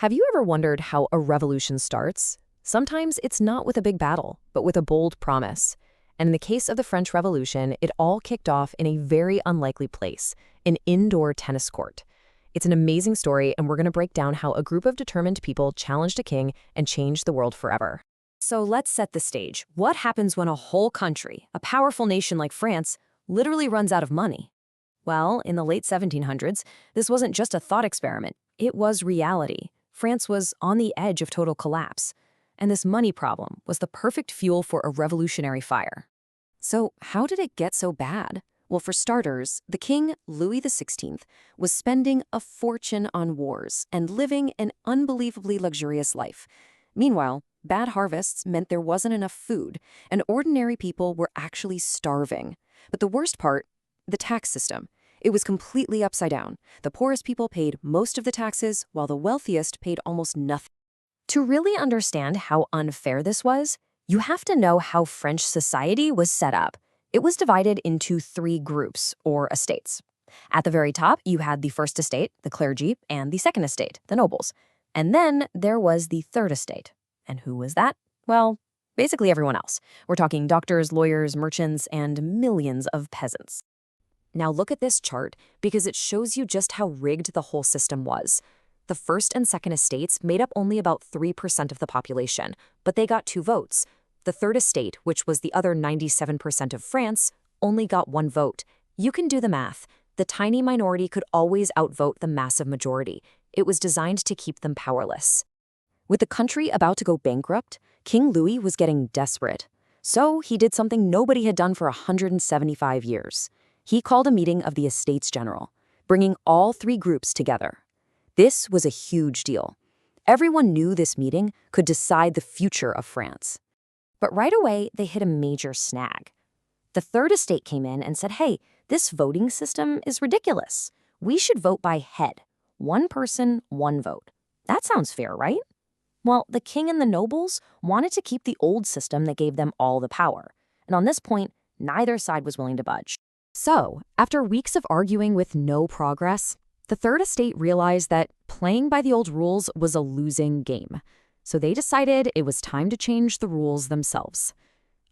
Have you ever wondered how a revolution starts? Sometimes it's not with a big battle, but with a bold promise. And in the case of the French Revolution, it all kicked off in a very unlikely place, an indoor tennis court. It's an amazing story, and we're going to break down how a group of determined people challenged a king and changed the world forever. So let's set the stage. What happens when a whole country, a powerful nation like France, literally runs out of money? Well, in the late 1700s, this wasn't just a thought experiment. It was reality. France was on the edge of total collapse. And this money problem was the perfect fuel for a revolutionary fire. So how did it get so bad? Well, for starters, the king, Louis XVI, was spending a fortune on wars and living an unbelievably luxurious life. Meanwhile, bad harvests meant there wasn't enough food, and ordinary people were actually starving. But the worst part, the tax system. It was completely upside down. The poorest people paid most of the taxes, while the wealthiest paid almost nothing. To really understand how unfair this was, you have to know how French society was set up. It was divided into 3 groups, or estates. At the very top, you had the first estate, the clergy, and the second estate, the nobles. And then there was the third estate. And who was that? Well, basically everyone else. We're talking doctors, lawyers, merchants, and millions of peasants. Now look at this chart because it shows you just how rigged the whole system was. The first and second estates made up only about 3% of the population, but they got 2 votes. The third estate, which was the other 97% of France, only got 1 vote. You can do the math. The tiny minority could always outvote the massive majority. It was designed to keep them powerless. With the country about to go bankrupt, King Louis was getting desperate. So he did something nobody had done for 175 years. He called a meeting of the Estates General, bringing all 3 groups together. This was a huge deal. Everyone knew this meeting could decide the future of France. But right away, they hit a major snag. The third estate came in and said, hey, this voting system is ridiculous. We should vote by head. 1 person, 1 vote. That sounds fair, right? Well, the king and the nobles wanted to keep the old system that gave them all the power. And on this point, neither side was willing to budge. So, after weeks of arguing with no progress, the third estate realized that playing by the old rules was a losing game. So they decided it was time to change the rules themselves.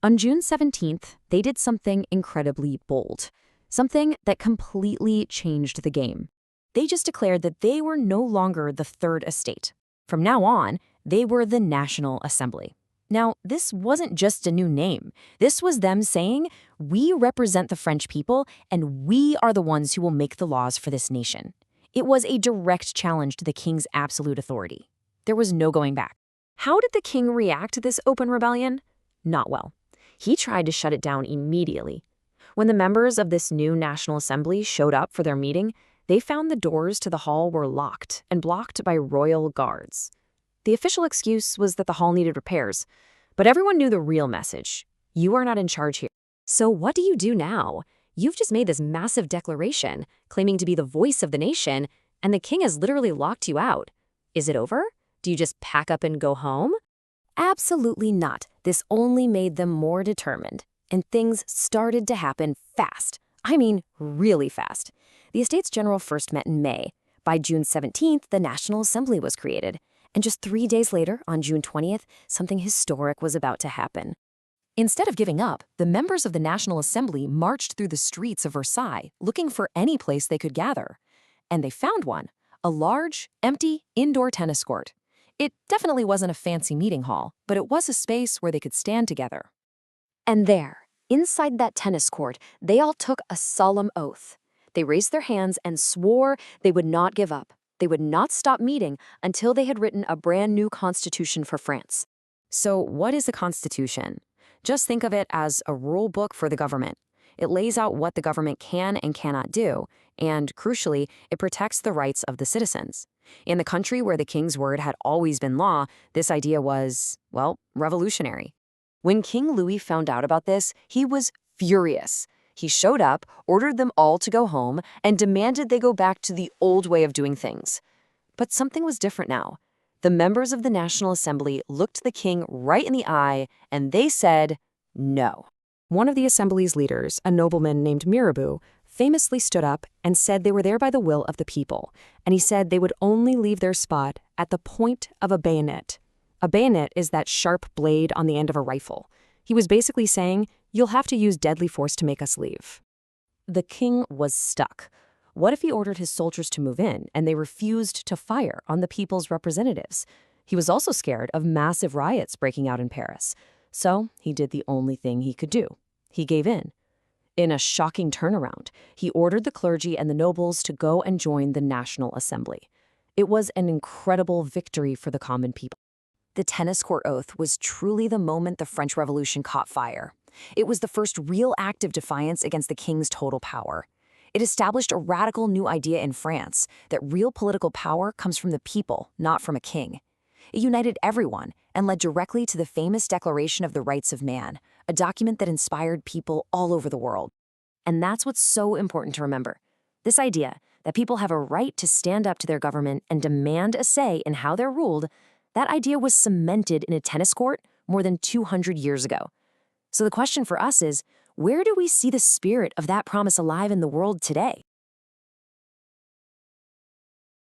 On June 17th, they did something incredibly bold, something that completely changed the game. They just declared that they were no longer the third estate. From now on, they were the National Assembly. Now, this wasn't just a new name. This was them saying, we represent the French people, and we are the ones who will make the laws for this nation. It was a direct challenge to the king's absolute authority. There was no going back. How did the king react to this open rebellion? Not well. He tried to shut it down immediately. When the members of this new National Assembly showed up for their meeting, they found the doors to the hall were locked and blocked by royal guards. The official excuse was that the hall needed repairs, but everyone knew the real message. You are not in charge here. So what do you do now? You've just made this massive declaration, claiming to be the voice of the nation, and the king has literally locked you out. Is it over? Do you just pack up and go home? Absolutely not. This only made them more determined, and things started to happen fast. I mean, really fast. The Estates General first met in May. By June 17th, the National Assembly was created. And just 3 days later, on June 20th, something historic was about to happen. Instead of giving up, the members of the National Assembly marched through the streets of Versailles, looking for any place they could gather. And they found one, a large, empty, indoor tennis court. It definitely wasn't a fancy meeting hall, but it was a space where they could stand together. And there, inside that tennis court, they all took a solemn oath. They raised their hands and swore they would not give up. They would not stop meeting until they had written a brand new constitution for France. So what is a constitution? Just think of it as a rule book for the government. It lays out what the government can and cannot do, and crucially, it protects the rights of the citizens. In the country where the king's word had always been law, this idea was, well, revolutionary. When King Louis found out about this, he was furious. He showed up, ordered them all to go home, and demanded they go back to the old way of doing things. But something was different now. The members of the National Assembly looked the king right in the eye, and they said, no. One of the assembly's leaders, a nobleman named Mirabeau, famously stood up and said they were there by the will of the people, and he said they would only leave their spot at the point of a bayonet. A bayonet is that sharp blade on the end of a rifle. He was basically saying, "You'll have to use deadly force to make us leave." The king was stuck. What if he ordered his soldiers to move in and they refused to fire on the people's representatives? He was also scared of massive riots breaking out in Paris. So he did the only thing he could do. He gave in. In a shocking turnaround, he ordered the clergy and the nobles to go and join the National Assembly. It was an incredible victory for the common people. The tennis court oath was truly the moment the French Revolution caught fire. It was the first real act of defiance against the king's total power. It established a radical new idea in France that real political power comes from the people, not from a king. It united everyone and led directly to the famous Declaration of the Rights of Man, a document that inspired people all over the world. And that's what's so important to remember. This idea that people have a right to stand up to their government and demand a say in how they're ruled, that idea was cemented in a tennis court more than 200 years ago. So the question for us is, where do we see the spirit of that promise alive in the world today?